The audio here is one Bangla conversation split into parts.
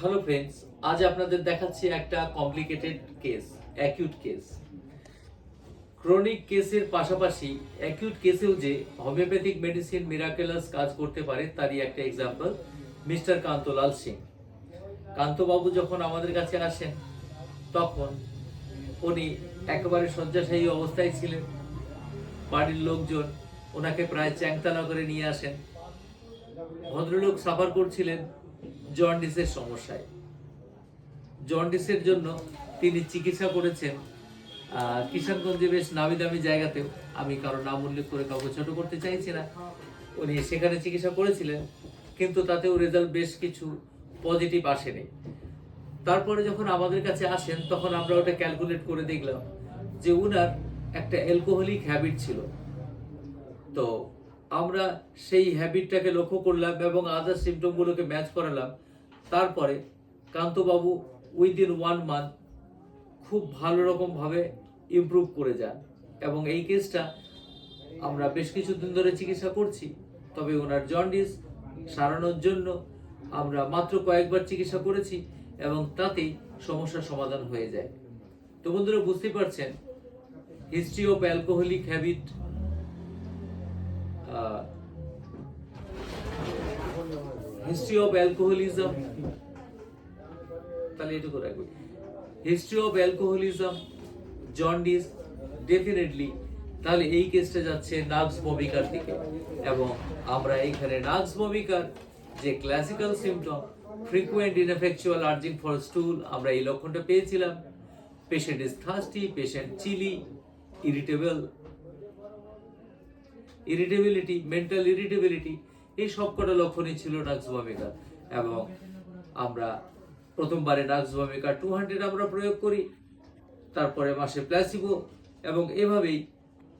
হ্যালো ফ্রেন্ডস, আজ আপনাদের দেখাচ্ছি একটা complicated case, acute case. Chronic কেসের পাশাপাশি অ্যাকিউট কেসেও যে হোমিওপ্যাথিক মেডিসিন মিরাকেলাস কাজ করতে পারে তারই একটা এক্সাম্পল মিস্টার কান্তলাল সিং। কান্তবাবু যখন আমাদের কাছে আসেন তখন উনি একেবারে শয্যাশায়ী অবস্থায় ছিলেন। বাড়ির লোকজন ওনাকে প্রায় চ্যাংতানা করে নিয়ে আসেন। ভদ্রলোক সাফার করছিলেন জন্ডিসের সমস্যায়। জন্ডিসের জন্য তিনি চিকিৎসা করেছেন কিষানগঞ্জে বেশ নামি দামি জায়গাতেও, আমি কারো নাম উল্লেখ করে কাউকে ছোট করতে চাইছি না। উনি সেখানে চিকিৎসা করেছিলেন, কিন্তু তাতেও রেজাল্ট বেশ কিছু পজিটিভ আসেনি। তারপরে যখন আমাদের কাছে আসেন তখন আমরা ওটা ক্যালকুলেট করে দেখলাম যে উনার একটা অ্যালকোহলিক হ্যাবিট ছিল। তো আমরা সেই হ্যাবিটটাকে লক্ষ্য করলাম এবং আদার সিমটমগুলোকে ম্যাচ করালাম। তারপরে কান্তবাবু উইদিন 1 মান্থ খুব ভালো রকমভাবে ইমপ্রুভ করে যান এবং এই কেসটা আমরা বেশ কিছুদিন ধরে চিকিৎসা করছি। তবে ওনার জন্ডিস সারানোর জন্য আমরা মাত্র কয়েকবার চিকিৎসা করেছি এবং তাতেই সমস্যার সমাধান হয়ে যায়। তো বন্ধুরা, বুঝতেই পারছেন history of alcoholic habit, history of alcoholism, তাহলে এটুকু রাখবে, history of alcoholism, jaundice, definitely তাহলে এই কেসটা যাচ্ছে নার্ভস বমিকার দিকে। এবং আমরা এইখানে নার্ভস বমিকার যে classical symptom frequent ineffectual urging for stool, আমরা এই লক্ষণটা পেয়েছিলাম। Patient is thirsty, patient chilly, irritability, mental irritability, এই সবকটা লক্ষণই ছিল নার্ভস বমিকার। এবং আমরা প্রথমবারে নার্ভস বমিকার 200 আমরা প্রয়োগ করি, তারপরে মাসে প্ল্যাসিবো, এবং এভাবেই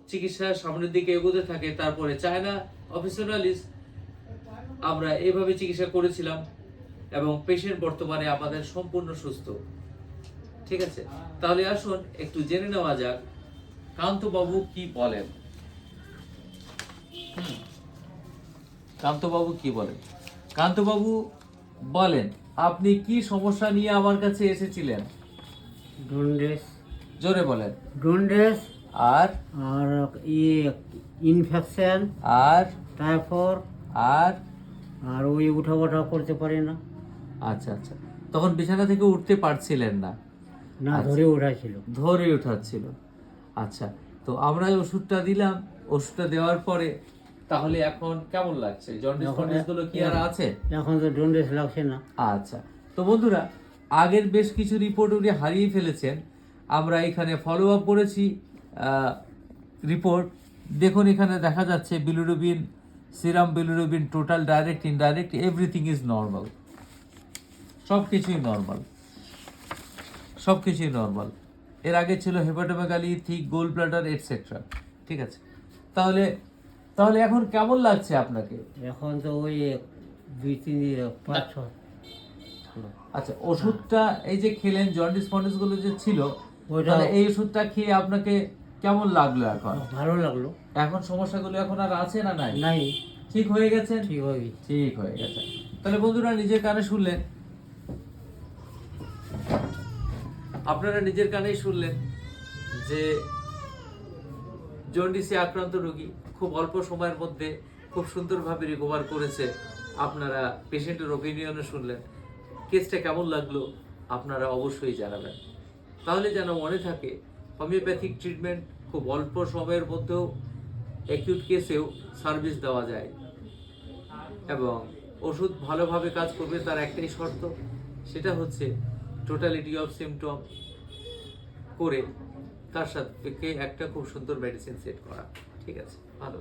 চিকিৎসা সামনের দিকে এগোতে থাকে। তারপরে চায়না অফিসিয়ালিস আমরা এভাবে চিকিৎসা করেছিলাম এবং পেশেন্ট বর্তমানে আমাদের সম্পূর্ণ সুস্থ। ঠিক আছে, তাহলে আসুন একটু জেনে নেওয়া যাক কান্তবাবু কি বলেন। কান্তবাবু কি বলেন? কান্তবাবু বলেন, আপনি কি সমস্যা নিয়ে আমার কাছে এসেছিলেন? জন্ডিস, জোরে বলেন। জন্ডিস আর আর ইনফেকশন আর টাইফয়েড আর আর ওই উঠা বসা করতে পারি না। আচ্ছা আচ্ছা, তখন বিছানা থেকে উঠতে পারছিলেন না? না, আচ্ছা। ধরে উঠাছিল। ধরে উঠাচ্ছিল। আচ্ছা, তো আমরা এই ওষুধটা দিলাম। ওষুধটা দেওয়ার পরে তাহলে এখন কেমন লাগছে? জন্ডিস গুলো কি আর আছে? এখন তো জন্ডিস লাগছে না। আচ্ছা, তো বন্ধুরা, আগের বেশ কিছু রিপোর্ট উনি হারিয়ে ফেলেছেন। আমরা এখানে ফলো আপ করেছি রিপোর্ট। দেখুন, এখানে দেখা যাচ্ছে bilirubin, serum bilirubin, total direct indirect everything is normal. সবকিছুই নর্মাল, সবকিছুই নর্মাল। এর আগে ছিল হেপাটোমেগালি, থিক গোল ব্লাডার এটসেট্রা। ঠিক আছে, তাহলে তাহলে এখন কেমন লাগছে আপনাকে? এখন তো ওই 2-3-5-6। আচ্ছা, ওষুধটা এই যে খেলেন, জন্ডিস ফন্ডিস গুলো যে ছিল, তাহলে এই ওষুধটা খেয়ে আপনাকে কেমন লাগলো? এখন ভালো লাগলো। এখন সমস্যাগুলো এখন আর আছে না? নাই, নাই, ঠিক হয়ে গেছে। ঠিক হয়ে গেছে। ঠিক হয়ে গেছে। তাহলে বন্ধুরা, নিজের কানে শুনলেন, আপনারা নিজের কানেই শুনলেন যে জন্ডিসে আক্রান্ত রোগী খুব অল্প সময়ের মধ্যে খুব সুন্দরভাবে রিকভার করেছে। আপনারা পেশেন্টের ওপিনিয়নও শুনলেন। কেসটা কেমন লাগলো আপনারা অবশ্যই জানাবেন। তাহলে যেন মনে থাকে, হোমিওপ্যাথিক ট্রিটমেন্ট খুব অল্প সময়ের মধ্যেও অ্যাকিউট কেসেও সার্ভিস দেওয়া যায় এবং ওষুধ ভালোভাবে কাজ করবে তার একটাই শর্ত, সেটা হচ্ছে টোটালিটি অফ সিমটম করে তার সাথে একটা খুব সুন্দর মেডিসিন সেট করা। ঠিক আছে, ভালো।